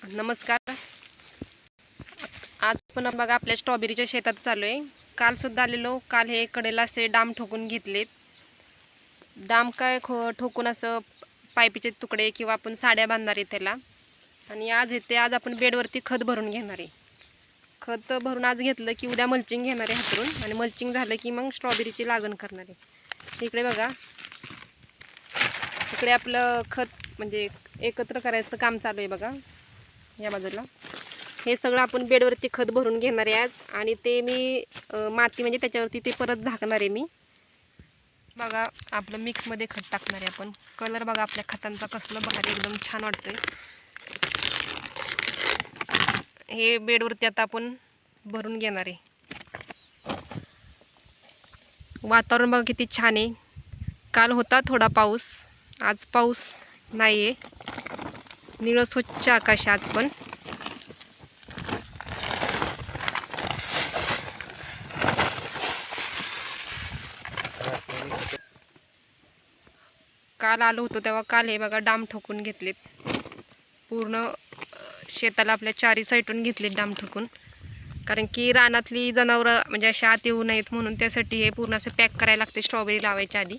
नमस्कार. आज पण बघा आपल्या स्ट्रॉबेरीच्या शेतात चालू आहे. काल सुद्धा आलेलो. काल हे कडेला असे डाम ठोकून घेतलेत. डाम काय ठोकून असं पाईपचे तुकडे किंवा आपण साड्या बांधणार आहे त्याला. आणि आज आपण बेडवरती खत भरून घेणार आहे. खत भरून आज घेतलं की उद्या मल्चिंग घेणार आहे हातरून, आणि मल्चिंग झालं की मग स्ट्रॉबेरीची लागण करणार आहे. इकडे बघा, इकडे आपलं खत म्हणजे एकत्र करायचं काम चालू आहे बघा. या बाजूला हे सगळं आपण बेडवरती खत भरून घेणार आहे आज. आणि ते मी माती म्हणजे त्याच्यावरती ते परत झाकणार आहे मी. बघा आपलं मिक्समध्ये खत टाकणार आहे आपण. कलर बघा आपल्या खतांचा कसलं भारी, एकदम छान वाटतंय. हे बेडवरती आता आपण भरून घेणार आहे. वातावरण बघा किती छान आहे. काल होता थोडा पाऊस, आज पाऊस नाही आहे. निळं स्वच्छ आकाश आज पण. काल आलो होतो तेव्हा काल हे बघा डाम ठोकून घेतलेत. पूर्ण शेताला आपल्या चारी साईडून घेतलेत डाम ठोकून. कारण की रानातली जनावरं म्हणजे अशी आत येऊ नयेत म्हणून त्यासाठी हे पूर्ण असं पॅक करायला लागते स्ट्रॉबेरी लावायच्या आधी.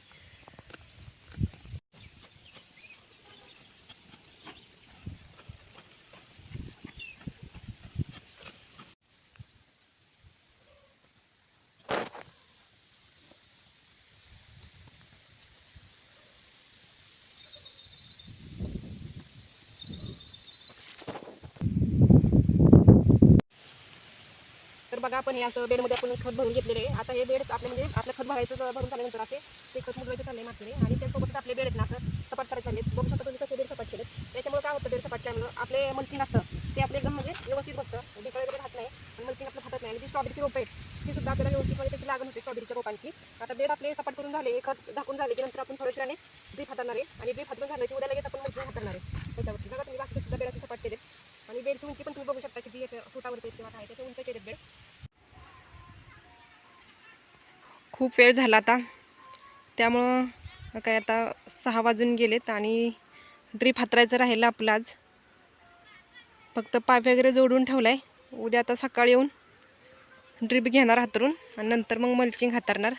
तर बघा आपण हे असं बेडमध्ये आपण खत भरून घेतलेले आहे. आता हे बेड आपले म्हणजे आपलं खत भरायचं भरून झाल्यानंतर असे ते खत मुरवायचे चालले मातीने. आणि त्यासोबतच आपले बेड आहेत ना असं सपाट करायचे चालले. बघू शकता तुम्ही कसे बेड सपाट केले. त्याच्यामुळे काय होतं, बेड सपाट केल्यामुळे आपले मल्चिंग असतं ते आपले एकदम म्हणजे व्यवस्थित बसतं, ढेकळे वगैरे राहत नाही आणि मल्चिंग आपलं फाटत नाही. आणि जी स्ट्रॉबेरीची रोपं आहेत ती सुद्धा आपल्याला व्यवस्थित म्हणजे त्याची लागण होते स्ट्रॉबेरीच्या रोपांची. आता बेड आपले सपाट करून झाले, हे खत झाकून झाले की नंतर आपण थोड्या वेळाने ड्रीप हाताळणार आहे. आणि ड्रीप हातून झालं की उद्या लगेच आपण मल्चिंग हाताळणार आहे त्याच्यावरती. बघा तुम्ही बाकी सुद्धा बेड असे सपाट केले. आणि बेडची उंची पण तुम्ही बघू शकता किती असं फुटावरती किंवा काय त्याचे उंच केलेत बेड. खूप वेळ झाला आता, त्यामुळं काय आता 6 वाजून गेलेत आणि ड्रीप हातरायचं राहिलं आपलं आज. फक्त पाईप वगैरे जोडून ठेवला आहे. उद्या आता सकाळी येऊन ड्रीप घेणार हातरून आणि नंतर मग मल्चिंग हातरणार.